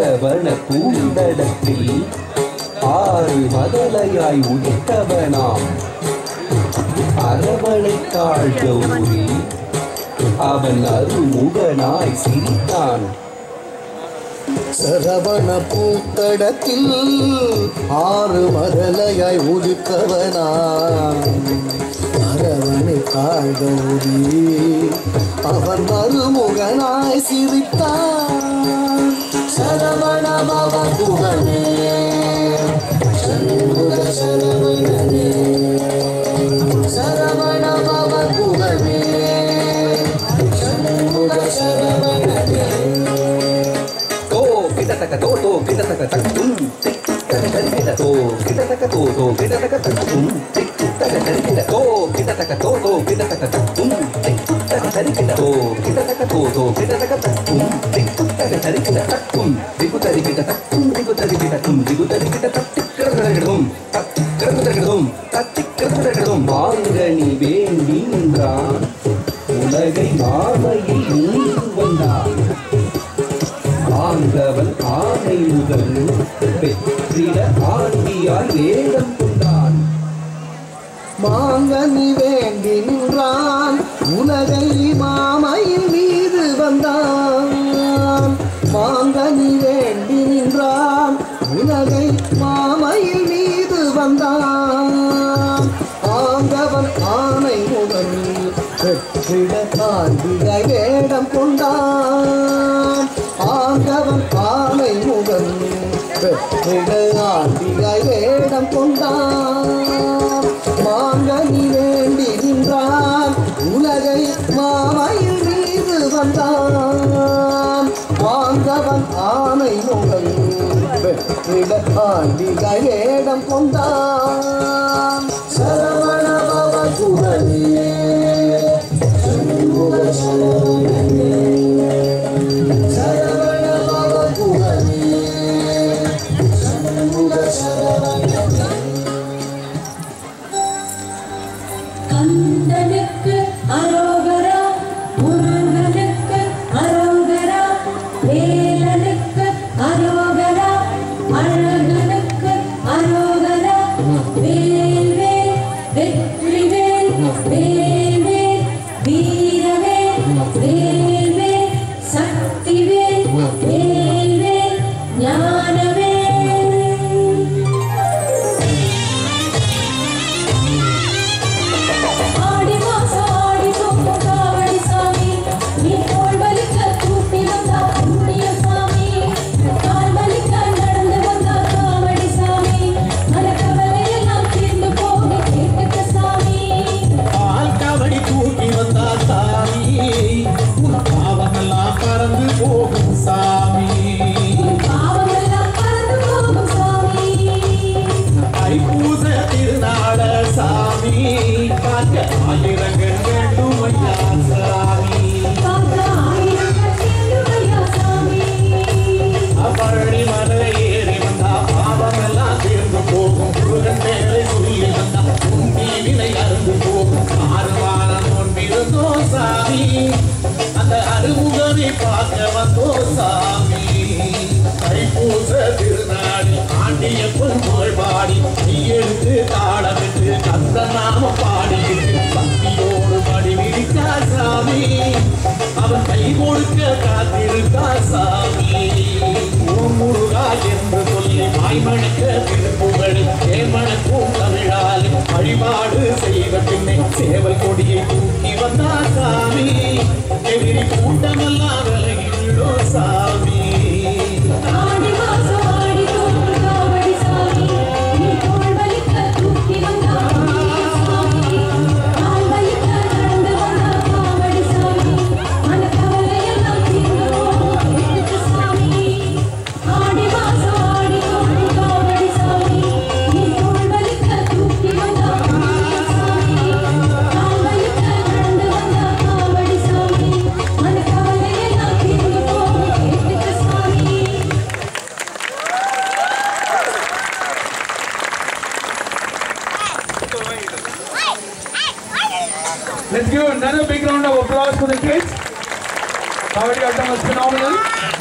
சரவண பூந்தடத்தில் ஆறு மதலையாய் உதித்தவனாம் அரவணைத்தாள் கௌரி அவன் அருமுகனாய் சிரித்தான். சரவண பூத்தடத்தில் ஆறு மதலையாய் உதித்தவனாம் அரவணைத்தாள் கௌரி அவன் அருமுகனாய் சிரித்தான். சரவண பவ குகனே சண்முக சரவணனே சரவண பவ குகனே சண்முக சரவணனே. தோ கிடதக தோ தோ கிடதக தக்கும் திக் தக கிட தோ கிடதக தோ தோ கிடதக தக்கும் திக் தக கிட தோ கிடதக தோ தோ கிடதக தக்கும் திக் தக கிட தோ கிடதக தோ தோ கிடதக தக்கும் திக் தக கிட தக்கும் திகுதரி கிட தக்கும் திகுதரி கிட தக்கும் திகுதரி கிட தத்திக்கிறதும் தத்திக்கிறதும் தத்திக்கிறதும் மாங்கனி வேண்டி நின்றான் உலகை மாமையில் நீந்து வந்தான். ஆண்டவன் ஆனை முதல் வெற்றிட ஆண்டியாய் வேடம் கொண்டான். மாங்கனி வேண்டி நின்றான் உலகை மாமையில் மீது வந்தான். மாங்கனி வேண்டி நின்றான் உலகை மாமையில் மீது வந்தான். ஆண்டவன் ஆனை முதல் வெற்றிட ஆண்டியாய் வேடம் கொண்டான். ஆண்டவன் ஆனை முதல் வெற்றிட ஆண்டியாய் வேடம் கொண்டான். மாங்கனி வேண்டி நின்றான் உலகை மாமையில் மீது வந்தான். ஆண்டவன் ஆனை முதல் வெற்றிட ஆண்டியாய் வேடம் கொண்டான். சரவண பவ குகனே சண்முக சரவணனே சரவண பவ குகனே சண்முக சரவணனே. கந்தனுக்கு அரோகரா முருகனுக்கு அரோகரா வேலனுக்கு அரோகரா அழகனுக்கு அரோகரா வேல்வேல் வெற்றிவேல் வேல்வேல் வீரவேல் வேல்வேல் சக்திவேல் வேல்வேல் ஞானவேல். ஆடி மாசம் ஆடி சோப்பு காவடி சாமி நீ தோள் வலிக்க கூட்டி வந்தா புண்ணிய சாமி கால் வலிக்க நடந்து வந்தா காவடி சாமி மனக்கவலையெல்லாம் தீர்ந்து போக கேட்டுக்க சாமி. கால் காவடி தூக்கி வந்தா சாமி உன் பாவமெல்லாம் பறந்து போகும் சாமி. பாவமெல்லாம் பறந்து போகும் சாமி. தைப்பூச திருநாள சாமி பார்க்க ஆயிரங்கள் வேண்டுமையா சாமி. காக்க ஆயிரம் கட்டிடுமையா சாமி. பழனி மலை ஏறி வந்தா பாவமெல்லாம் தீர்ந்து போகும். முருகன் பேரை சொல்லி வந்தா உன் தீவினை அறுந்து போகும். ஆறுவாரம் முன்பிருந்தோ சாமி அந்த அறுமுகனை பார்க்க வந்தோ சாமி. தைப்பூச திருநாடி ஆண்டிய பொன்மொழி பாடி நீ எடுத்து தாளமிட்டு கந்த நாம பாடிட்டு பக்தியோடு படி விழிக்கா சாமி. அவன் கை கொடுக்க காத்திருக்கா சாமி. ஓம் முருகா வாய்மணக்க திருப்புகழ் ஏமணக்கும் தமிழால் வழிபாடு செய்த பின்னே சேவல் கொடியை தூக்கி வந்தார் சாமி எதிரி கூட்டமெல்லாம் விலகிவிடோ சாமி ஆடி மாசம் ஆடி தோன்று காவடி சாமி நீ தோள் வலிக்க தூக்கி வந்தார் சாமி கால் வலிக்க நடந்து வந்தார் காவடி சாமி மனக்கவலையெல்லாம் தீர்ந்தோம் கேட்டு சாமி ஆடி மாசம் ஆடி தோன்று காவடி சாமி நீ தோள் வலிக்க தூக்கி வந்தார் சாமி கால் வலிக்க நடந்து வந்தார் காவடி சாமி மனக்கவலையெல்லாம் தீர்ந்தோம் கேட்டு சாமி. Let's give another big round of applause for the kids. Kavadi Attam was phenomenal.